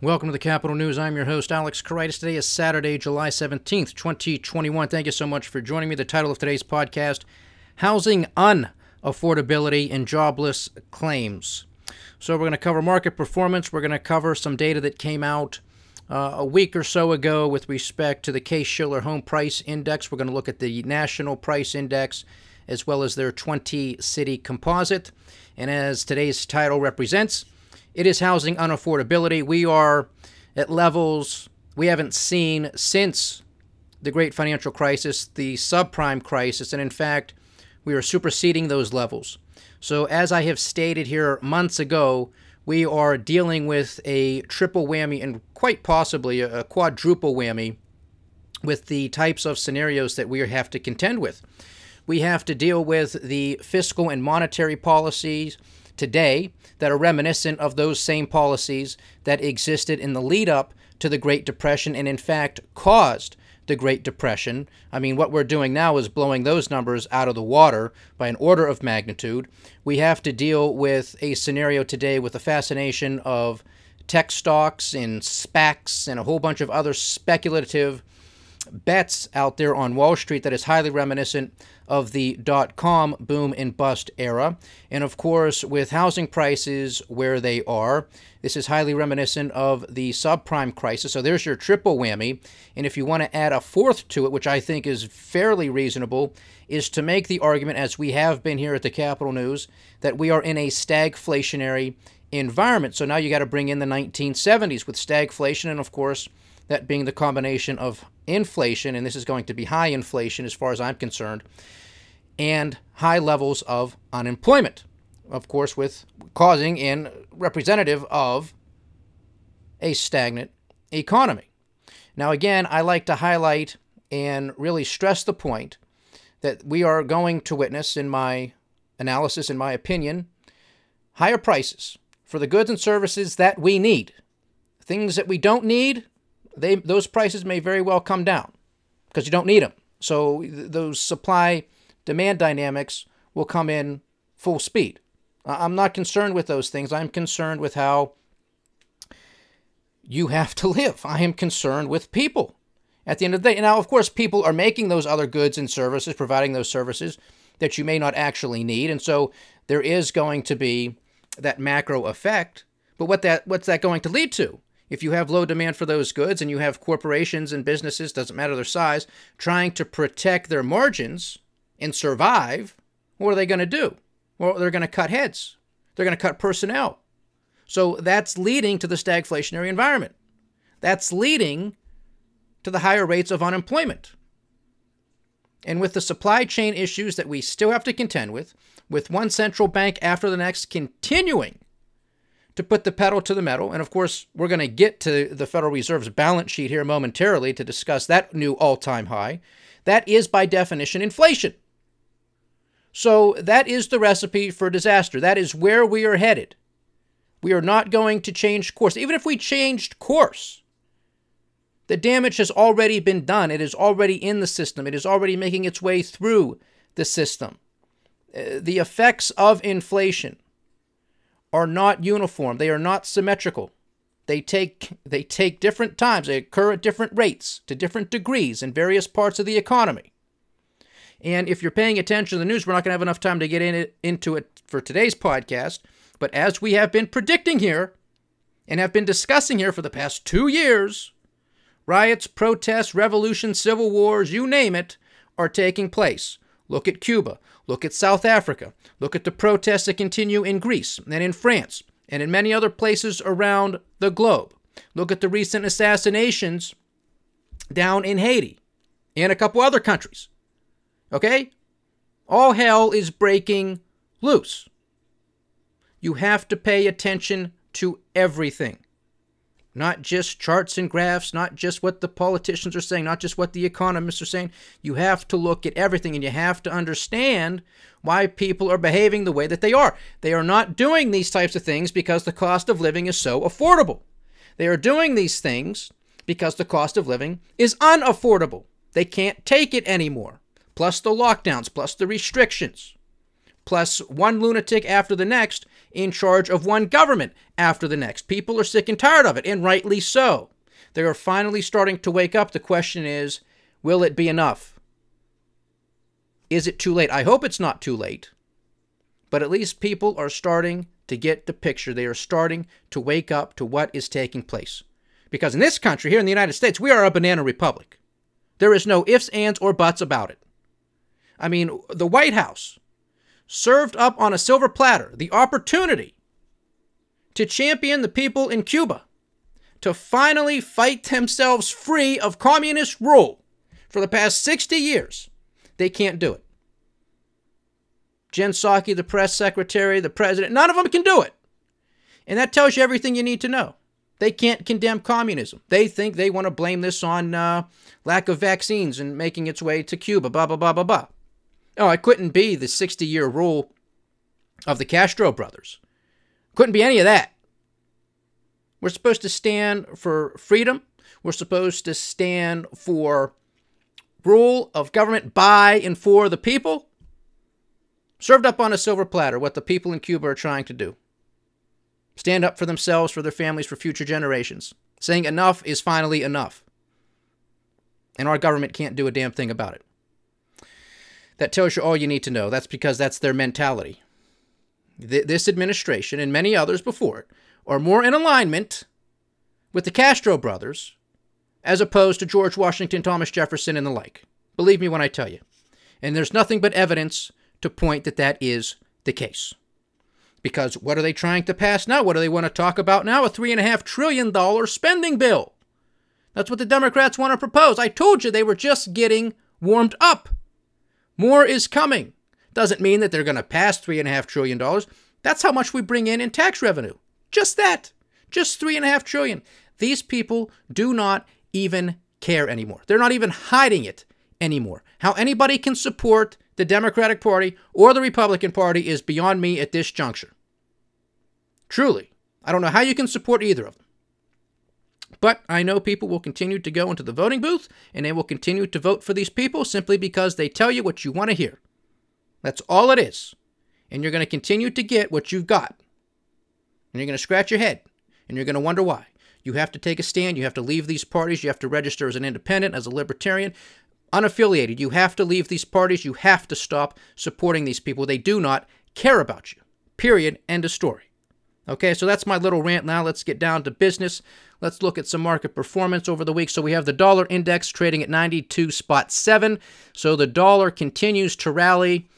Welcome to the Capital News. I'm your host, Alex Koritis. Today is Saturday, July 17th, 2021. Thank you so much for joining me. The title of today's podcast, Housing Unaffordability and Jobless Claims. So we're going to cover market performance. We're going to cover some data that came out a week or so ago with respect to the Case-Shiller Home Price Index. We're going to look at the National Price Index as well as their 20-city composite. And as today's title represents, it is housing unaffordability. We are at levels we haven't seen since the great financial crisis, the subprime crisis, and in fact, we are superseding those levels. So as I have stated here months ago, we are dealing with a triple whammy and quite possibly a quadruple whammy with the types of scenarios that we have to contend with. We have to deal with the fiscal and monetary policies today that are reminiscent of those same policies that existed in the lead up to the Great Depression and in fact caused the Great Depression. I mean, what we're doing now is blowing those numbers out of the water by an order of magnitude. We have to deal with a scenario today with the fascination of tech stocks and SPACs and a whole bunch of other speculative bets out there on Wall Street that is highly reminiscent of the dot-com boom and bust era. And of course, with housing prices where they are, this is highly reminiscent of the subprime crisis. So there's your triple whammy. And if you want to add a fourth to it, which I think is fairly reasonable, is to make the argument, as we have been here at the Capital News, that we are in a stagflationary environment. So now you got to bring in the 1970s with stagflation, and of course, that being the combination of inflation, and this is going to be high inflation as far as I'm concerned, and high levels of unemployment, of course, with causing and representative of a stagnant economy. Now, again, I like to highlight and really stress the point that we are going to witness, in my analysis, in my opinion, higher prices for the goods and services that we need. Things that we don't need, those prices may very well come down because you don't need them. So those supply-demand dynamics will come in full speed. I'm not concerned with those things. I'm concerned with how you have to live. I am concerned with people at the end of the day. Now, of course, people are making those other goods and services, providing those services that you may not actually need. And so there is going to be that macro effect. But what's that going to lead to? If you have low demand for those goods and you have corporations and businesses, doesn't matter their size, trying to protect their margins and survive, what are they going to do? Well, they're going to cut heads. They're going to cut personnel. So that's leading to the stagflationary environment. That's leading to the higher rates of unemployment. And with the supply chain issues that we still have to contend with one central bank after the next continuing to put the pedal to the metal. And of course, we're going to get to the Federal Reserve's balance sheet here momentarily to discuss that new all-time high. That is, by definition, inflation. So that is the recipe for disaster. That is where we are headed. We are not going to change course. Even if we changed course, the damage has already been done. It is already in the system. It is already making its way through the system. The effects of inflation are not uniform. They are not symmetrical. They take different times. They occur at different rates, to different degrees in various parts of the economy. And if you're paying attention to the news, we're not going to have enough time to get into it for today's podcast. But as we have been predicting here and have been discussing here for the past 2 years, riots, protests, revolutions, civil wars, you name it, are taking place. Look at Cuba. Look at South Africa. Look at the protests that continue in Greece and in France and in many other places around the globe. Look at the recent assassinations down in Haiti and a couple other countries. Okay? All hell is breaking loose. You have to pay attention to everything. Not just charts and graphs, not just what the politicians are saying, not just what the economists are saying. You have to look at everything, and you have to understand why people are behaving the way that they are. They are not doing these types of things because the cost of living is so affordable. They are doing these things because the cost of living is unaffordable. They can't take it anymore. Plus the lockdowns, plus the restrictions, plus one lunatic after the next in charge of one government after the next. People are sick and tired of it, and rightly so. They are finally starting to wake up. The question is, will it be enough? Is it too late? I hope it's not too late. But at least people are starting to get the picture. They are starting to wake up to what is taking place. Because in this country, here in the United States, we are a banana republic. There is no ifs, ands, or buts about it. I mean, the White House served up on a silver platter the opportunity to champion the people in Cuba to finally fight themselves free of communist rule for the past 60 years. They can't do it. Jen Psaki, the press secretary, the president, none of them can do it. And that tells you everything you need to know. They can't condemn communism. They think they want to blame this on lack of vaccines and making its way to Cuba, blah, blah, blah, blah, blah. Oh, it couldn't be the 60-year rule of the Castro brothers. Couldn't be any of that. We're supposed to stand for freedom. We're supposed to stand for rule of government by and for the people. Served up on a silver platter what the people in Cuba are trying to do. Stand up for themselves, for their families, for future generations. Saying enough is finally enough. And our government can't do a damn thing about it. That tells you all you need to know. That's because that's their mentality. This administration and many others before it are more in alignment with the Castro brothers as opposed to George Washington, Thomas Jefferson, and the like. Believe me when I tell you. And there's nothing but evidence to point that that is the case. Because what are they trying to pass now? What do they want to talk about now? A $3.5 trillion spending bill. That's what the Democrats want to propose. I told you they were just getting warmed up. More is coming. Doesn't mean that they're going to pass $3.5 trillion. That's how much we bring in tax revenue. Just that. Just $3.5 trillion. These people do not even care anymore. They're not even hiding it anymore. How anybody can support the Democratic Party or the Republican Party is beyond me at this juncture. Truly. I don't know how you can support either of them. But I know people will continue to go into the voting booth and they will continue to vote for these people simply because they tell you what you want to hear. That's all it is. And you're going to continue to get what you've got. And you're going to scratch your head. And you're going to wonder why. You have to take a stand. You have to leave these parties. You have to register as an independent, as a libertarian, unaffiliated. You have to leave these parties. You have to stop supporting these people. They do not care about you. Period. End of story. Okay, so that's my little rant now. Let's get down to business. Let's look at some market performance over the week. So we have the dollar index trading at 92.7. So the dollar continues to rally.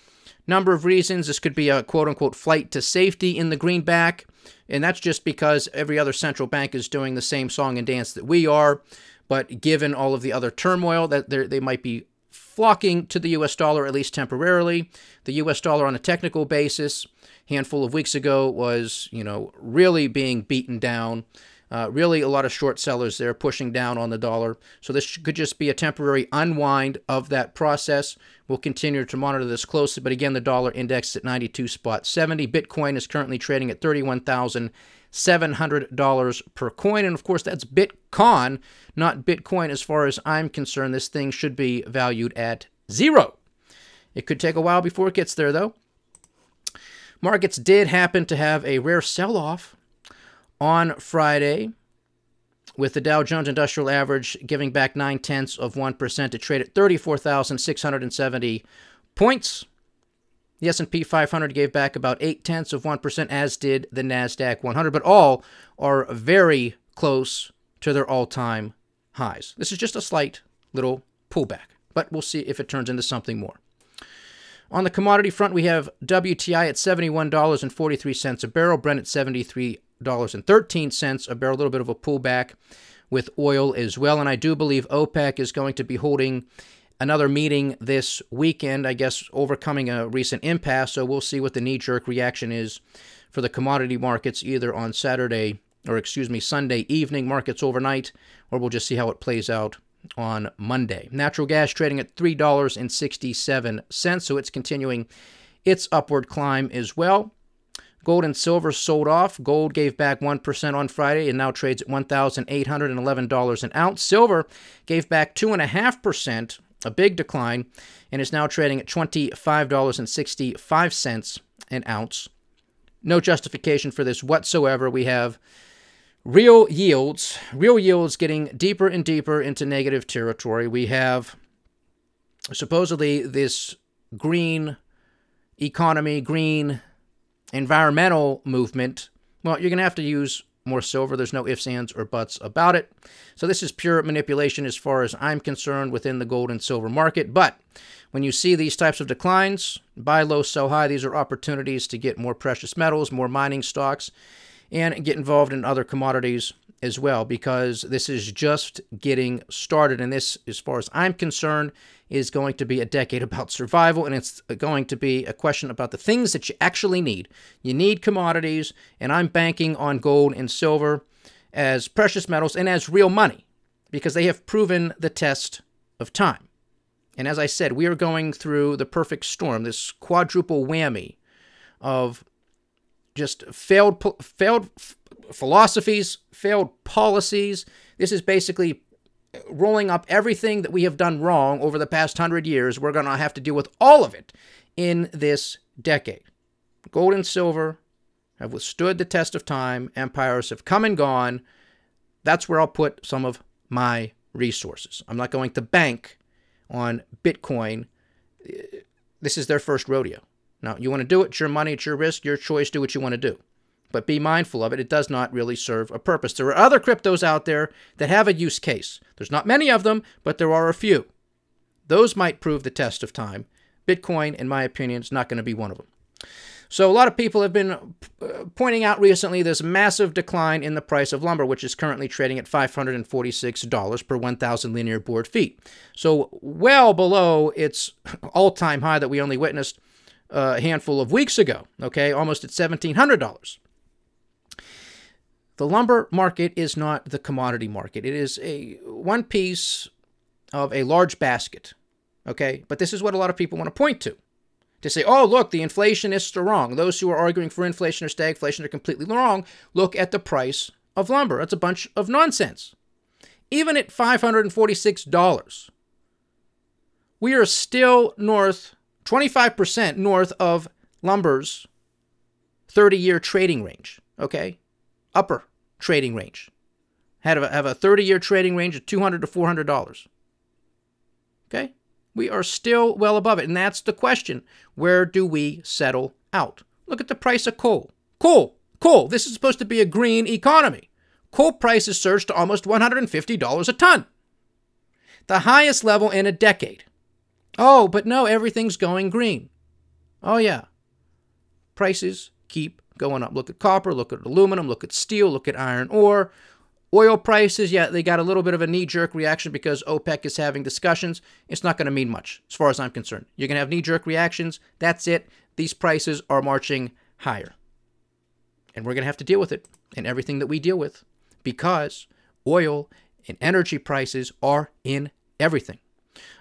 Number of reasons. This could be a quote-unquote flight to safety in the greenback. And that's just because every other central bank is doing the same song and dance that we are. But given all of the other turmoil, that they might be flocking to the U.S. dollar, at least temporarily. The U.S. dollar on a technical basis, handful of weeks ago, was, really being beaten down. Really a lot of short sellers there pushing down on the dollar. So this could just be a temporary unwind of that process. We'll continue to monitor this closely. But again, the dollar index at 92.70. Bitcoin is currently trading at $31,700 per coin. And of course, that's Bitcon, not Bitcoin as far as I'm concerned. This thing should be valued at 0. It could take a while before it gets there, though. Markets did happen to have a rare sell-off on Friday, with the Dow Jones Industrial Average giving back 0.9% to trade at 34,670 points. The S&P 500 gave back about 0.8%, as did the NASDAQ 100, but all are very close to their all-time highs. This is just a slight little pullback, but we'll see if it turns into something more. On the commodity front, we have WTI at $71.43 a barrel, Brent at $73.13 a barrel, a little bit of a pullback with oil as well. And I do believe OPEC is going to be holding another meeting this weekend, I guess overcoming a recent impasse. So we'll see what the knee-jerk reaction is for the commodity markets either on Sunday evening markets overnight, or we'll just see how it plays out on Monday. Natural gas trading at $3.67, so it's continuing its upward climb as well. Gold and silver sold off. Gold gave back 1% on Friday and now trades at $1,811 an ounce. Silver gave back 2.5%, a big decline, and is now trading at $25.65 an ounce. No justification for this whatsoever. We have real yields getting deeper and deeper into negative territory. We have supposedly this green economy, green environmental movement. Well, you're going to have to use more silver. There's no ifs, ands, or buts about it. So this is pure manipulation as far as I'm concerned within the gold and silver market. But when you see these types of declines, buy low, sell high, these are opportunities to get more precious metals, more mining stocks, and get involved in other commodities as well, because this is just getting started. And this, as far as I'm concerned, is going to be a decade about survival, and it's going to be a question about the things that you actually need. You need commodities, and I'm banking on gold and silver as precious metals and as real money, because they have proven the test of time. And as I said, we are going through the perfect storm, this quadruple whammy of just failed philosophies, failed policies. This is basically rolling up everything that we have done wrong over the past 100 years. We're going to have to deal with all of it in this decade. Gold and silver have withstood the test of time. Empires have come and gone. That's where I'll put some of my resources. I'm not going to bank on Bitcoin. This is their first rodeo. Now, you want to do it, it's your money, it's your risk, your choice, do what you want to do. But be mindful of it. It does not really serve a purpose. There are other cryptos out there that have a use case. There's not many of them, but there are a few. Those might prove the test of time. Bitcoin, in my opinion, is not going to be one of them. So a lot of people have been pointing out recently this massive decline in the price of lumber, which is currently trading at $546 per 1,000 linear board feet. So well below its all-time high that we only witnessed a handful of weeks ago, okay, almost at $1,700. The lumber market is not the commodity market. It is one piece of a large basket, okay? But this is what a lot of people want to point to say, oh, look, the inflationists are wrong. Those who are arguing for inflation or stagflation are completely wrong. Look at the price of lumber. That's a bunch of nonsense. Even at $546, we are still north, 25% north of lumber's 30-year trading range, okay? Upper trading range. Have a 30-year trading range of $200 to $400. Okay? We are still well above it, and that's the question. Where do we settle out? Look at the price of coal. Coal. This is supposed to be a green economy. Coal prices surged to almost $150 a ton. The highest level in a decade. Oh, but no, everything's going green. Oh, yeah. Prices keep going up. Look at copper, look at aluminum, look at steel, look at iron ore. Oil prices, yeah, they got a little bit of a knee-jerk reaction because OPEC is having discussions. It's not going to mean much as far as I'm concerned. You're going to have knee-jerk reactions. That's it. These prices are marching higher. And we're going to have to deal with it in everything that we deal with because oil and energy prices are in everything.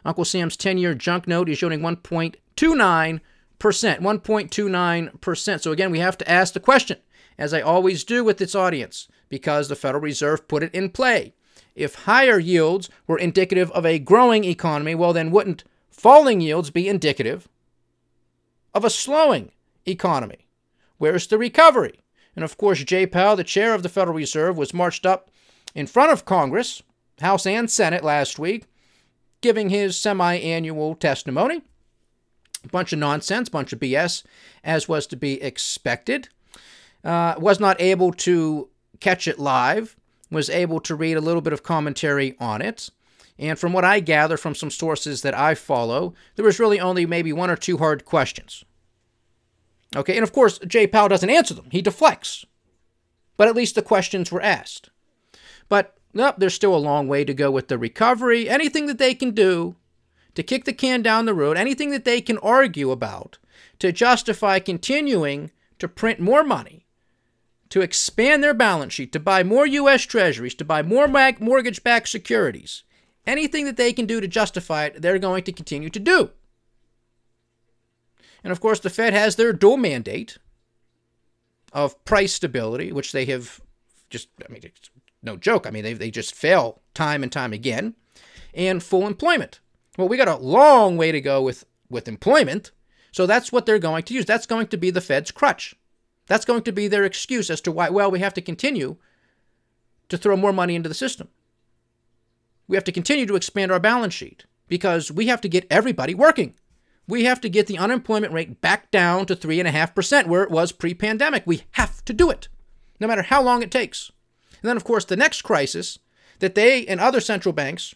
Uncle Sam's 10-year junk note is showing 1.29%. 1.29%. So again, we have to ask the question, as I always do with this audience, because the Federal Reserve put it in play. If higher yields were indicative of a growing economy, well, then wouldn't falling yields be indicative of a slowing economy? Where's the recovery? And of course, Jay Powell, the chair of the Federal Reserve, was marched up in front of Congress, House and Senate last week, giving his semi-annual testimony. A bunch of nonsense, bunch of BS, as was to be expected. Was not able to catch it live, was able to read a little bit of commentary on it. And from what I gather from some sources that I follow, there was really only maybe one or two hard questions. Okay, and of course, Jay Powell doesn't answer them. He deflects. But at least the questions were asked. But nope, there's still a long way to go with the recovery. Anything that they can do to kick the can down the road, anything that they can argue about to justify continuing to print more money, to expand their balance sheet, to buy more U.S. Treasuries, to buy more mortgage-backed securities, anything that they can do to justify it, they're going to continue to do. And of course, the Fed has their dual mandate of price stability, which they have just, I mean, it's no joke. I mean, they just fail time and time again, and full employment. Well, we got a long way to go with employment, so that's what they're going to use. That's going to be the Fed's crutch. That's going to be their excuse as to why, well, we have to continue to throw more money into the system. We have to continue to expand our balance sheet because we have to get everybody working. We have to get the unemployment rate back down to 3.5% where it was pre-pandemic. We have to do it, no matter how long it takes. And then, of course, the next crisis that they and other central banks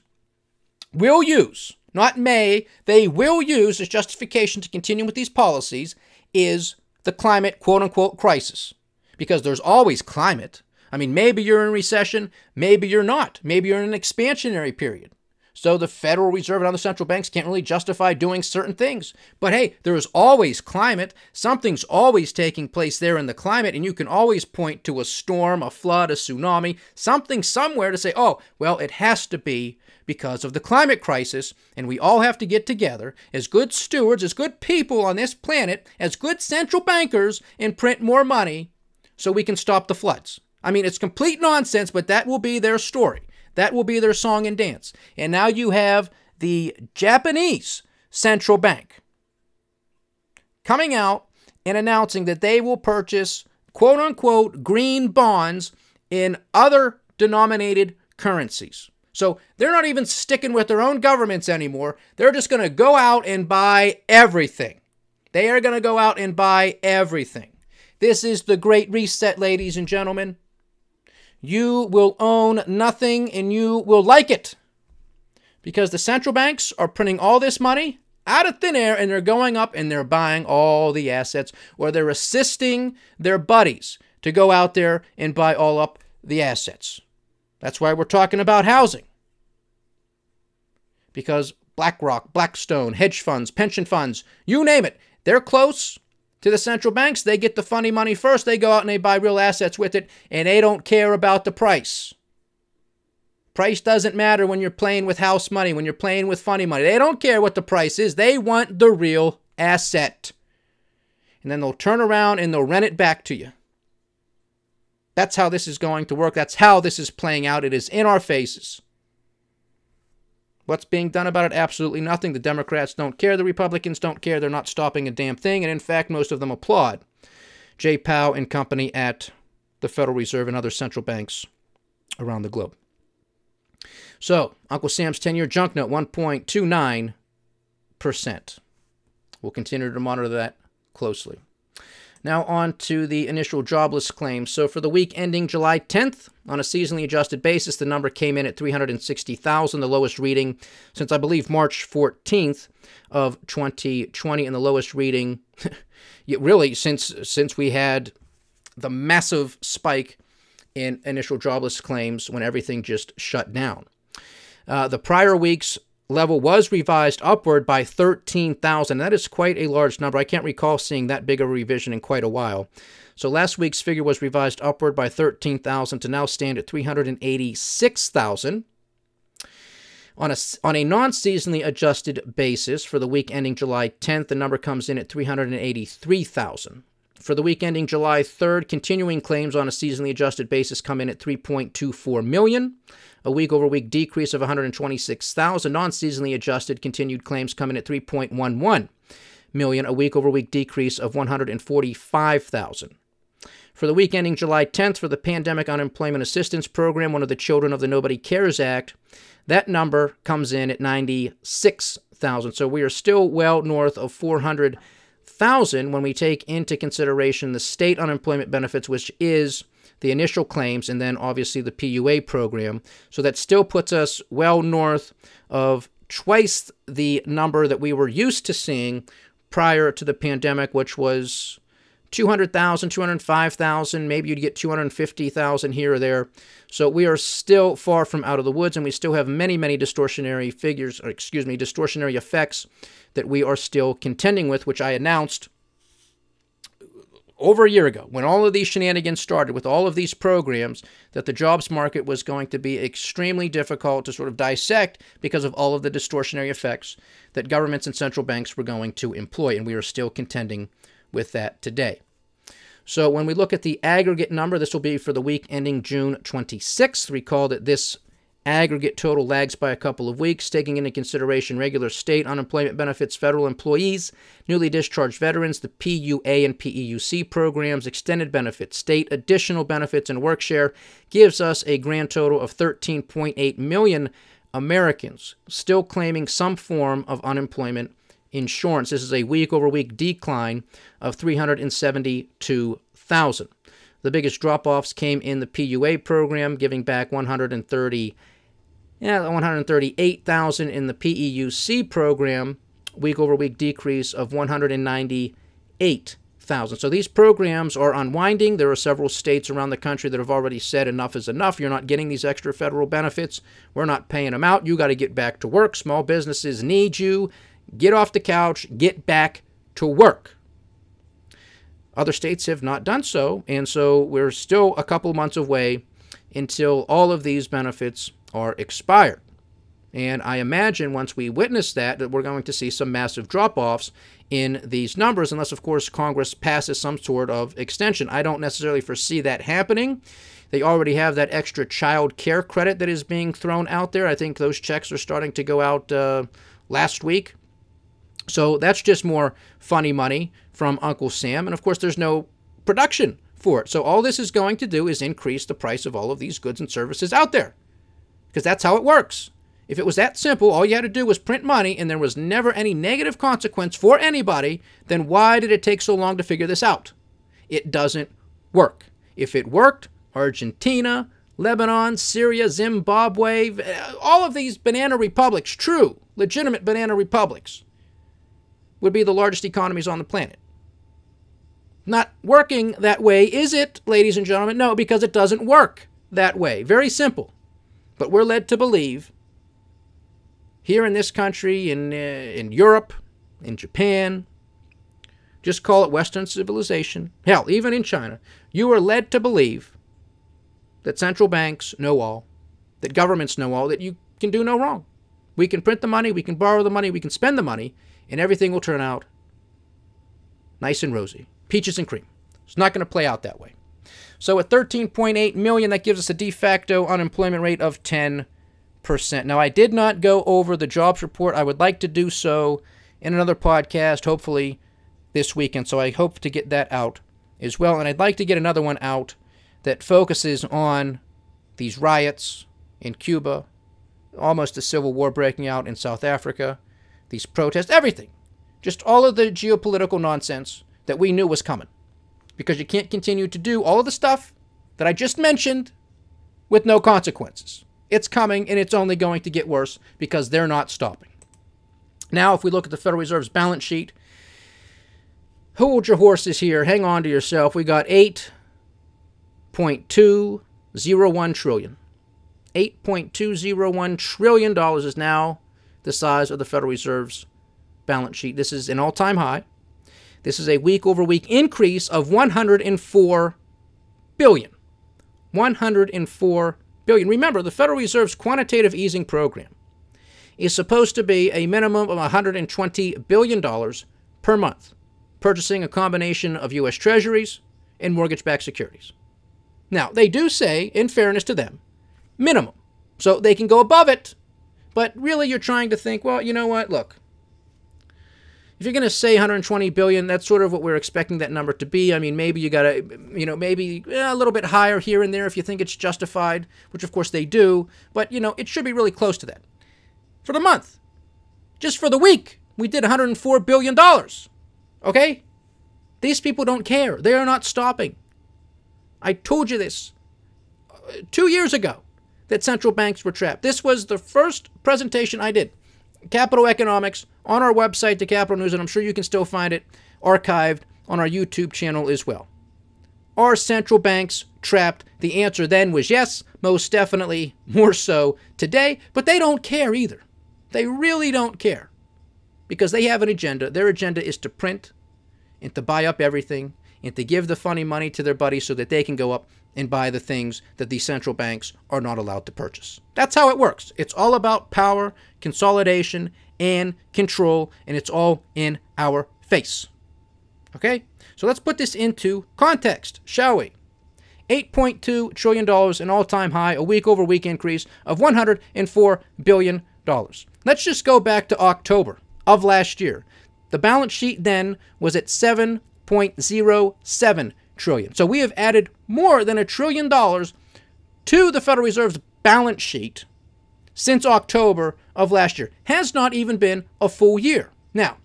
will use, not may, they will use as justification to continue with these policies is the climate, quote-unquote, crisis. Because there's always climate. I mean, maybe you're in recession, maybe you're not. Maybe you're in an expansionary period. So the Federal Reserve and other central banks can't really justify doing certain things. But hey, there is always climate. Something's always taking place there in the climate, and you can always point to a storm, a flood, a tsunami, something somewhere to say, oh, well, it has to be because of the climate crisis, and we all have to get together as good stewards, as good people on this planet, as good central bankers, and print more money so we can stop the floods. I mean, it's complete nonsense, but that will be their story. That will be their song and dance. And now you have the Japanese central bank coming out and announcing that they will purchase, quote unquote, green bonds in other denominated currencies. So they're not even sticking with their own governments anymore. They're just going to go out and buy everything. They are going to go out and buy everything. This is the Great Reset, ladies and gentlemen. You will own nothing and you will like it because the central banks are printing all this money out of thin air and they're going up and they're buying all the assets, or they're assisting their buddies to go out there and buy all up the assets. That's why we're talking about housing, because BlackRock, Blackstone, hedge funds, pension funds, you name it, they're close to the central banks. They get the funny money first. They go out and they buy real assets with it, and they don't care about the price. Price doesn't matter when you're playing with house money, when you're playing with funny money. They don't care what the price is. They want the real asset. And then they'll turn around and they'll rent it back to you. That's how this is going to work. That's how this is playing out. It is in our faces. What's being done about it? Absolutely nothing. The Democrats don't care. The Republicans don't care. They're not stopping a damn thing. And in fact, most of them applaud Jay Powell and company at the Federal Reserve and other central banks around the globe. So, Uncle Sam's 10-year junk note, 1.29%. We'll continue to monitor that closely. Now on to the initial jobless claims. So for the week ending July 10th, on a seasonally adjusted basis, the number came in at 360,000, the lowest reading since, I believe, March 14th of 2020, and the lowest reading really since we had the massive spike in initial jobless claims when everything just shut down. The prior week's level was revised upward by 13,000. That is quite a large number. I can't recall seeing that big of a revision in quite a while. So last week's figure was revised upward by 13,000 to now stand at 386,000. On a non-seasonally adjusted basis, for the week ending July 10th, the number comes in at 383,000. For the week ending July 3rd, continuing claims on a seasonally adjusted basis come in at 3.24 million, a week-over-week decrease of 126,000. Non-seasonally adjusted continued claims come in at 3.11 million, a week-over-week decrease of 145,000. For the week ending July 10th, for the Pandemic Unemployment Assistance Program, one of the children of the Nobody Cares Act, that number comes in at 96,000. So we are still well north of 400,000 when we take into consideration the state unemployment benefits, which is the initial claims, and then obviously the PUA program. So that still puts us well north of twice the number that we were used to seeing prior to the pandemic, which was 200,000, 205,000, maybe you'd get 250,000 here or there. So we are still far from out of the woods, and we still have many, many distortionary figures, or distortionary effects that we are still contending with, which I announced over a year ago, when all of these shenanigans started with all of these programs, that the jobs market was going to be extremely difficult to sort of dissect because of all of the distortionary effects that governments and central banks were going to employ, and we are still contending with that today. So when we look at the aggregate number, this will be for the week ending June 26th. Recall that this Aggregate total lags by a couple of weeks, taking into consideration regular state unemployment benefits, federal employees, newly discharged veterans, the PUA and PEUC programs, extended benefits, state additional benefits, and work share, gives us a grand total of 13.8 million Americans still claiming some form of unemployment insurance. This is a week-over-week decline of 372,000. The biggest drop-offs came in the PUA program, giving back 138,000 in the PEUC program, week-over-week decrease of 198,000. So these programs are unwinding. There are several states around the country that have already said enough is enough. You're not getting these extra federal benefits. We're not paying them out. You got to get back to work. Small businesses need you. Get off the couch. Get back to work. Other states have not done so, and so we're still a couple months away until all of these benefits are expired. And I imagine once we witness that we're going to see some massive drop-offs in these numbers, unless, of course, Congress passes some sort of extension. I don't necessarily foresee that happening. They already have that extra child care credit that is being thrown out there. I think those checks are starting to go out last week. So that's just more funny money from Uncle Sam. And, of course, there's no production for it. So all this is going to do is increase the price of all of these goods and services out there, because that's how it works. If it was that simple, all you had to do was print money and there was never any negative consequence for anybody, then why did it take so long to figure this out? It doesn't work. If it worked, Argentina, Lebanon, Syria, Zimbabwe, all of these banana republics, true, legitimate banana republics, would be the largest economies on the planet. Not working that way, is it, ladies and gentlemen? No, because it doesn't work that way. Very simple. But we're led to believe here in this country, in Europe, in Japan, just call it Western civilization, hell, even in China, you are led to believe that central banks know all, that governments know all, that you can do no wrong. We can print the money, we can borrow the money, we can spend the money, and everything will turn out nice and rosy. Peaches and cream. It's not going to play out that way. So at 13.8 million, that gives us a de facto unemployment rate of 10%. Now, I did not go over the jobs report. I would like to do so in another podcast, hopefully this weekend. So I hope to get that out as well. And I'd like to get another one out that focuses on these riots in Cuba, almost a civil war breaking out in South Africa, these protests, everything. Just all of the geopolitical nonsense that we knew was coming. Because you can't continue to do all of the stuff that I just mentioned with no consequences. It's coming, and it's only going to get worse because they're not stopping. Now, if we look at the Federal Reserve's balance sheet, hold your horses here. Hang on to yourself. We got $8.201 trillion. $8.201 trillion is now the size of the Federal Reserve's balance sheet. This is an all-time high. This is a week-over-week increase of $104 billion. $104 billion. Remember, the Federal Reserve's quantitative easing program is supposed to be a minimum of $120 billion per month, purchasing a combination of U.S. Treasuries and mortgage-backed securities. Now, they do say, in fairness to them, minimum. So they can go above it, but really you're trying to think, well, you know what, look, if you're going to say 120 billion, that's sort of what we're expecting that number to be. I mean, maybe you got to, maybe a little bit higher here and there if you think it's justified, which of course they do. But, it should be really close to that. For the month, just for the week, we did $104 billion. Okay? These people don't care. They are not stopping. I told you this 2 years ago, that central banks were trapped. This was the first presentation I did. Capital Economics on our website, the Capital News, and I'm sure you can still find it archived on our YouTube channel as well. Are central banks trapped? The answer then was yes, most definitely, more so today, but they don't care either. They really don't care because they have an agenda. Their agenda is to print and to buy up everything and to give the funny money to their buddies so that they can go up and buy the things that these central banks are not allowed to purchase. That's how it works. It's all about power, consolidation, and control, and it's all in our face. Okay? So let's put this into context, shall we? $8.2 trillion, an all-time high, a week-over-week increase of $104 billion. Let's just go back to October of last year. The balance sheet then was at $7.07 trillion. So we have added more than $1 trillion to the Federal Reserve's balance sheet since October of last year. Has not even been a full year. Now,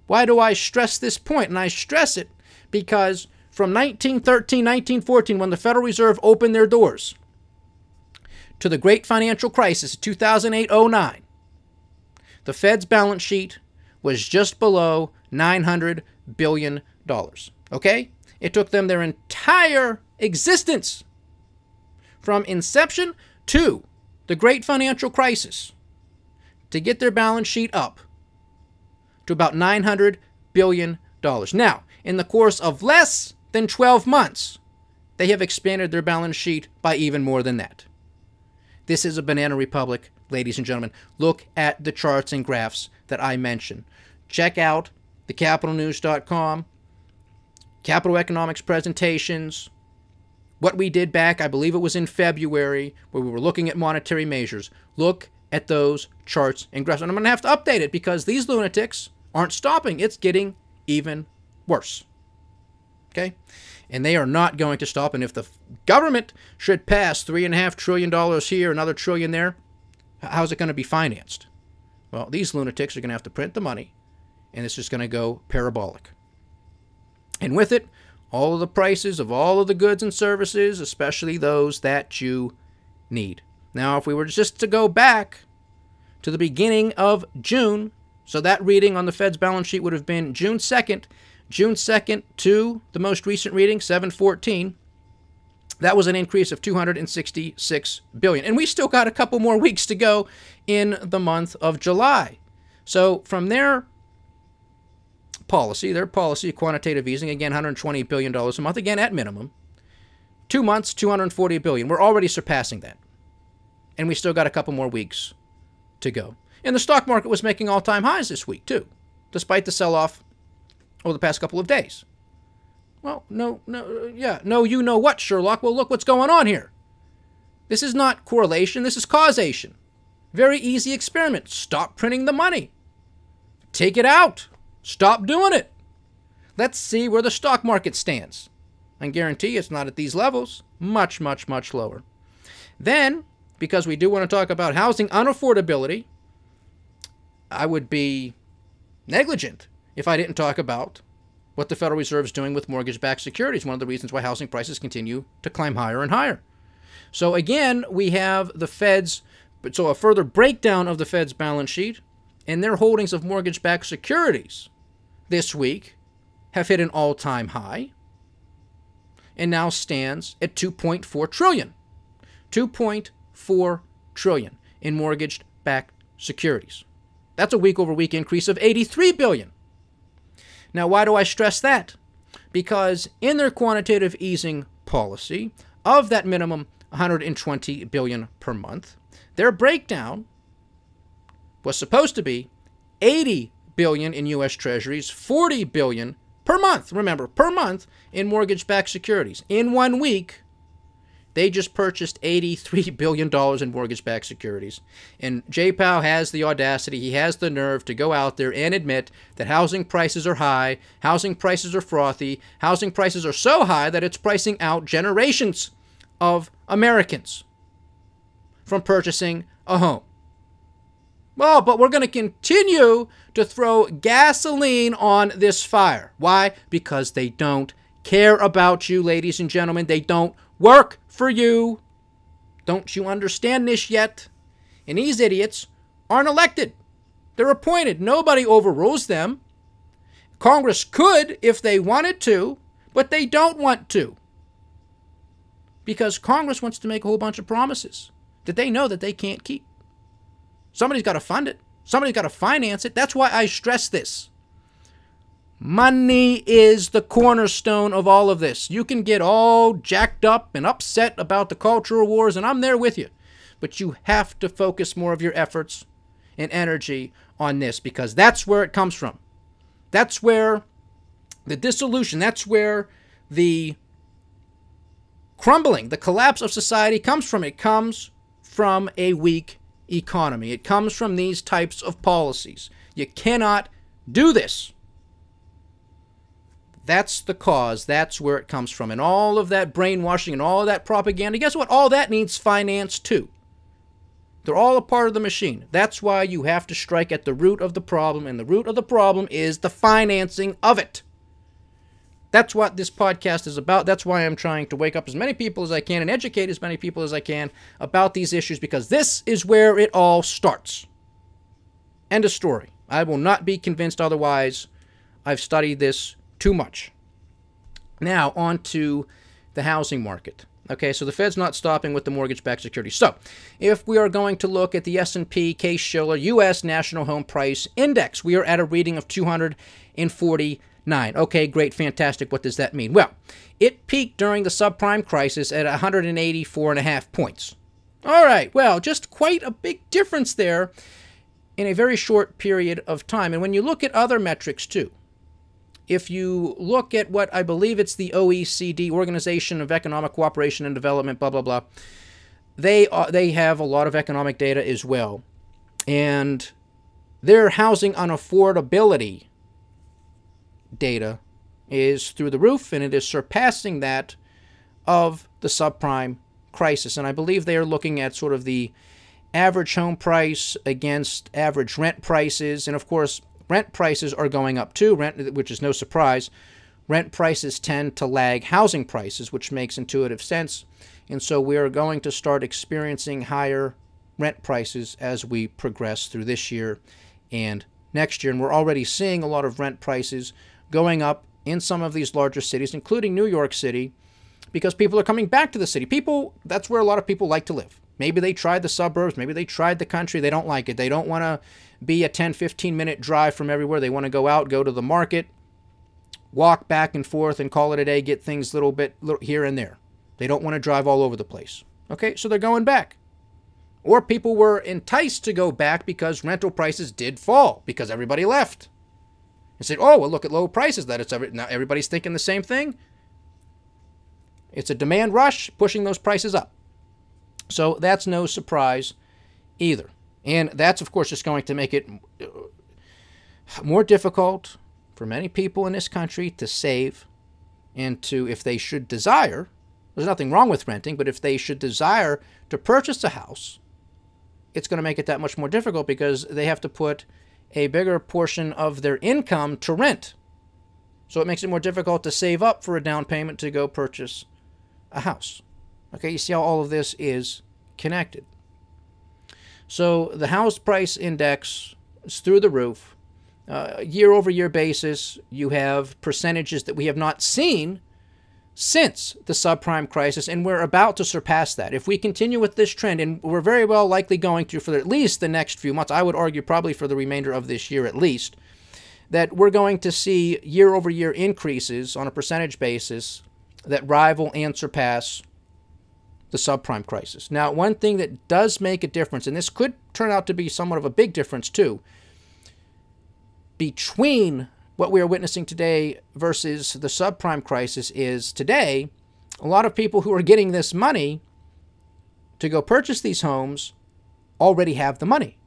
why do I stress this point? And I stress it because from 1913, 1914, when the Federal Reserve opened their doors, to the great financial crisis of 2008-09, the Fed's balance sheet was just below $900 billion. Okay? It took them their entire existence from inception to the great financial crisis to get their balance sheet up to about $900 billion. Now, in the course of less than 12 months, they have expanded their balance sheet by even more than that. This is a banana republic, ladies and gentlemen. Look at the charts and graphs that I mentioned. Check out thecapitalnews.com, Capital Economics presentations, what we did back, I believe it was in February, where we were looking at monetary measures. Look at those charts and graphs. And I'm going to have to update it because these lunatics aren't stopping. It's getting even worse. Okay? And they are not going to stop. And if the government should pass $3.5 trillion here, another trillion there, how's it going to be financed? Well, these lunatics are going to have to print the money, and it's just going to go parabolic. And with it, all of the prices of all of the goods and services, especially those that you need. Now, if we were just to go back to the beginning of June, so that reading on the Fed's balance sheet would have been June 2nd. June 2nd to the most recent reading, 7/14, that was an increase of $266 billion. And we still got a couple more weeks to go in the month of July. So from their policy of quantitative easing, again, $120 billion a month, again, at minimum. 2 months, $240 billion. We're already surpassing that. And we still got a couple more weeks to go. And the stock market was making all-time highs this week, too, despite the sell-off over the past couple of days. Well, you know what, Sherlock? Well, look what's going on here. This is not correlation. This is causation. Very easy experiment. Stop printing the money. Take it out. Stop doing it. Let's see where the stock market stands. I guarantee it's not at these levels. Much, much, much lower. Then, because we do want to talk about housing unaffordability, I would be negligent if I didn't talk about what the Federal Reserve is doing with mortgage-backed securities, one of the reasons why housing prices continue to climb higher and higher. So again, we have the Fed's, so a further breakdown of the Fed's balance sheet, and their holdings of mortgage-backed securities this week have hit an all-time high and now stands at $2.4 trillion. $2.4 trillion in mortgage-backed securities. That's a week-over-week increase of $83 billion. Now, why do I stress that? Because in their quantitative easing policy, of that minimum $120 billion per month, their breakdown was supposed to be $80 billion in U.S. Treasuries, $40 billion per month. Remember, per month in mortgage-backed securities. In 1 week, they just purchased $83 billion in mortgage-backed securities. And Jay Powell has the audacity, he has the nerve to go out there and admit that housing prices are high, housing prices are frothy, housing prices are so high that it's pricing out generations of Americans from purchasing a home. Well, but we're going to continue to throw gasoline on this fire. Why? Because they don't care about you, ladies and gentlemen. They don't work for you. Don't you understand this yet? And these idiots aren't elected. They're appointed. Nobody overrules them. Congress could if they wanted to, but they don't want to. Because Congress wants to make a whole bunch of promises that they know that they can't keep. Somebody's got to fund it. Somebody's got to finance it. That's why I stress this. Money is the cornerstone of all of this. You can get all jacked up and upset about the cultural wars, and I'm there with you. But you have to focus more of your efforts and energy on this, because that's where it comes from. That's where the dissolution, that's where the crumbling. The collapse of society comes from a weak economy. It comes from these types of policies. You cannot do this. That's the cause. That's where it comes from. And all of that brainwashing and all of that propaganda, guess what? All that needs finance too. They're all a part of the machine. That's why you have to strike at the root of the problem, and the root of the problem is the financing of it. That's what this podcast is about. That's why I'm trying to wake up as many people as I can and educate as many people as I can about these issues, because this is where it all starts. End of story. I will not be convinced otherwise. I've studied this too much. Now, on to the housing market. Okay, so the Fed's not stopping with the mortgage-backed securities. So, if we are going to look at the S&P Case-Shiller U.S. National Home Price Index, we are at a reading of 249. Okay, great, fantastic. What does that mean? Well, it peaked during the subprime crisis at 184.5 points. All right, well, just quite a big difference there in a very short period of time. And when you look at other metrics, too, if you look at what I believe it's the OECD, Organization of Economic Cooperation and Development, blah, blah, blah, they have a lot of economic data as well. And their housing unaffordability data is through the roof, and it is surpassing that of the subprime crisis. And I believe they are looking at sort of the average home price against average rent prices. And of course, rent prices are going up too, which is no surprise. Rent prices tend to lag housing prices, which makes intuitive sense. And so we are going to start experiencing higher rent prices as we progress through this year and next year. And we're already seeing a lot of rent prices going up in some of these larger cities, including New York City, because people are coming back to the city. That's where a lot of people like to live. Maybe they tried the suburbs. Maybe they tried the country. They don't like it. They don't want to be a 10, 15-minute drive from everywhere. They want to go out, go to the market, walk back and forth and call it a day, get things little here and there. They don't want to drive all over the place. Okay, so they're going back. Or people were enticed to go back because rental prices did fall because everybody left. And said, oh, well, look at low prices. Now everybody's thinking the same thing. It's a demand rush pushing those prices up. So that's no surprise either. And that's, of course, just going to make it more difficult for many people in this country to save and to, if they should desire, there's nothing wrong with renting, but if they should desire to purchase a house, it's going to make it that much more difficult because they have to put a bigger portion of their income to rent. So it makes it more difficult to save up for a down payment to go purchase a house. Okay, you see how all of this is connected. So the house price index is through the roof. Year-over-year basis, you have percentages that we have not seen since the subprime crisis, and we're about to surpass that. If we continue with this trend, and we're very well likely going to for at least the next few months, I would argue probably for the remainder of this year at least, that we're going to see year-over-year increases on a percentage basis that rival and surpass the subprime crisis. Now, one thing that does make a difference, and this could turn out to be somewhat of a big difference too, between what we are witnessing today versus the subprime crisis is today, a lot of people who are getting this money to go purchase these homes already have the money.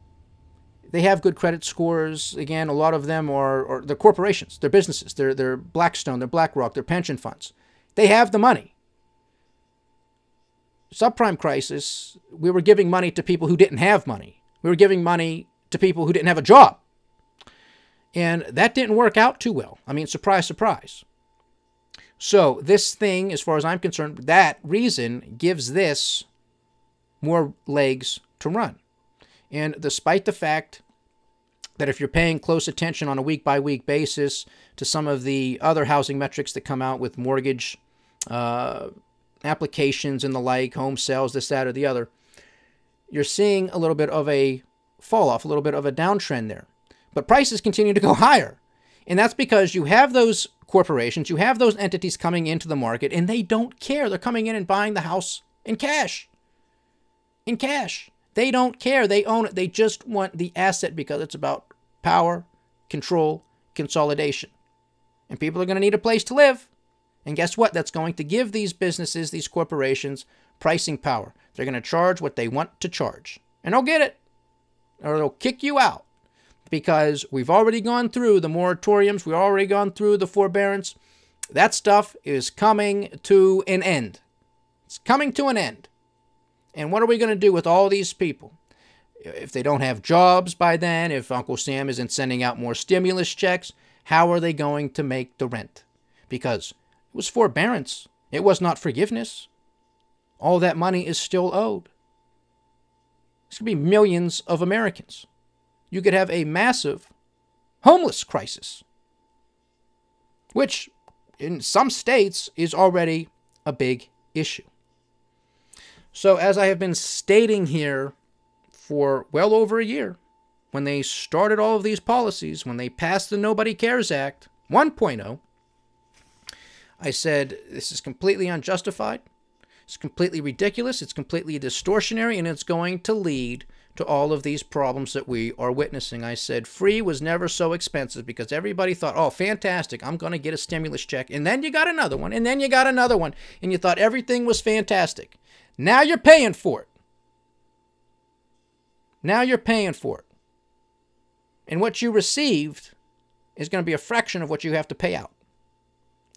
They have good credit scores. Again, a lot of them are they're corporations, they're businesses, they're Blackstone, they're BlackRock, they're pension funds. They have the money. Subprime crisis, we were giving money to people who didn't have money. We were giving money to people who didn't have a job. And that didn't work out too well. I mean, surprise, surprise. So this thing, as far as I'm concerned, that reason gives this more legs to run. And despite the fact that if you're paying close attention on a week-by-week basis to some of the other housing metrics that come out with mortgage applications and the like, home sales, this, that, or the other, you're seeing a little bit of a fall-off, a little bit of a downtrend there. But prices continue to go higher. And that's because you have those corporations, you have those entities coming into the market, and they don't care. They're coming in and buying the house in cash. In cash. They don't care. They own it. They just want the asset because it's about power, control, consolidation. And people are going to need a place to live. And guess what? That's going to give these businesses, these corporations, pricing power. They're going to charge what they want to charge. And they'll get it. Or they'll kick you out. Because we've already gone through the moratoriums. We've already gone through the forbearance. That stuff is coming to an end. It's coming to an end. And what are we going to do with all these people? If they don't have jobs by then, if Uncle Sam isn't sending out more stimulus checks, how are they going to make the rent? Because it was forbearance. It was not forgiveness. All that money is still owed. It's going to be millions of Americans. You could have a massive homeless crisis, which in some states is already a big issue. So as I have been stating here for well over a year, when they started all of these policies, when they passed the Nobody Cares Act 1.0, I said this is completely unjustified, it's completely ridiculous, it's completely distortionary, and it's going to lead to all of these problems that we are witnessing. I said free was never so expensive because everybody thought, oh, fantastic, I'm going to get a stimulus check. And then you got another one, and then you got another one, and you thought everything was fantastic. Now you're paying for it. Now you're paying for it. And what you received is going to be a fraction of what you have to pay out.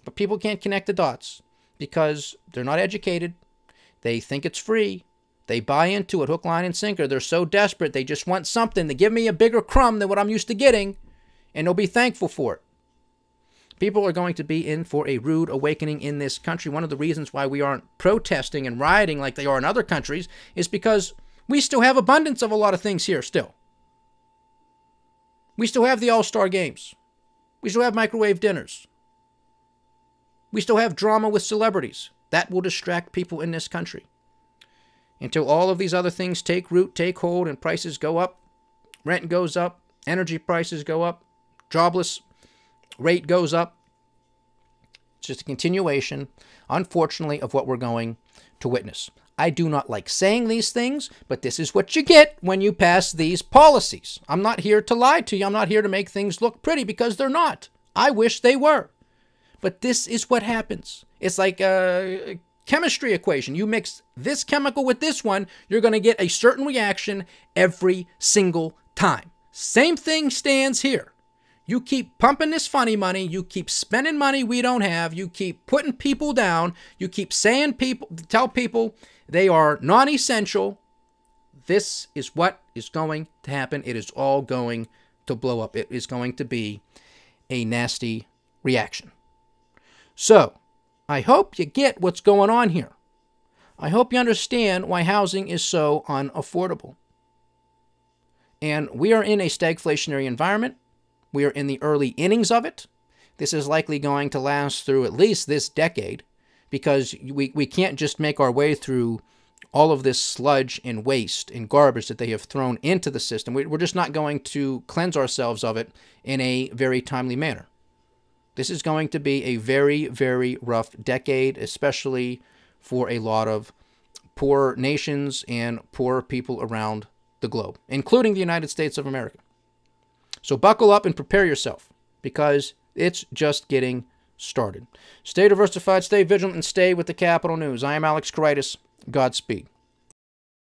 But people can't connect the dots because they're not educated. They think it's free. They buy into it hook, line, and sinker. They're so desperate. They just want something to give me a bigger crumb than what I'm used to getting, and they'll be thankful for it. People are going to be in for a rude awakening in this country. One of the reasons why we aren't protesting and rioting like they are in other countries is because we still have abundance of a lot of things here still. We still have the All-Star games. We still have microwave dinners. We still have drama with celebrities. That will distract people in this country. Until all of these other things take root, take hold, and prices go up, rent goes up, energy prices go up, jobless rate goes up. It's just a continuation, unfortunately, of what we're going to witness. I do not like saying these things, but this is what you get when you pass these policies. I'm not here to lie to you. I'm not here to make things look pretty because they're not. I wish they were. But this is what happens. It's like a chemistry equation. You mix this chemical with this one, you're going to get a certain reaction every single time. Same thing stands here. You keep pumping this funny money, you keep spending money we don't have, you keep putting people down, you keep saying tell people they are non-essential. This is what is going to happen. It is all going to blow up. It is going to be a nasty reaction. So, I hope you get what's going on here. I hope you understand why housing is so unaffordable. And we are in a stagflationary environment. We are in the early innings of it. This is likely going to last through at least this decade because we can't just make our way through all of this sludge and waste and garbage that they have thrown into the system. We're just not going to cleanse ourselves of it in a very timely manner. This is going to be a very, very rough decade, especially for a lot of poor nations and poor people around the globe, including the United States of America. So buckle up and prepare yourself because it's just getting started. Stay diversified, stay vigilant, and stay with the Capital News. I am Alex Koritis. Godspeed.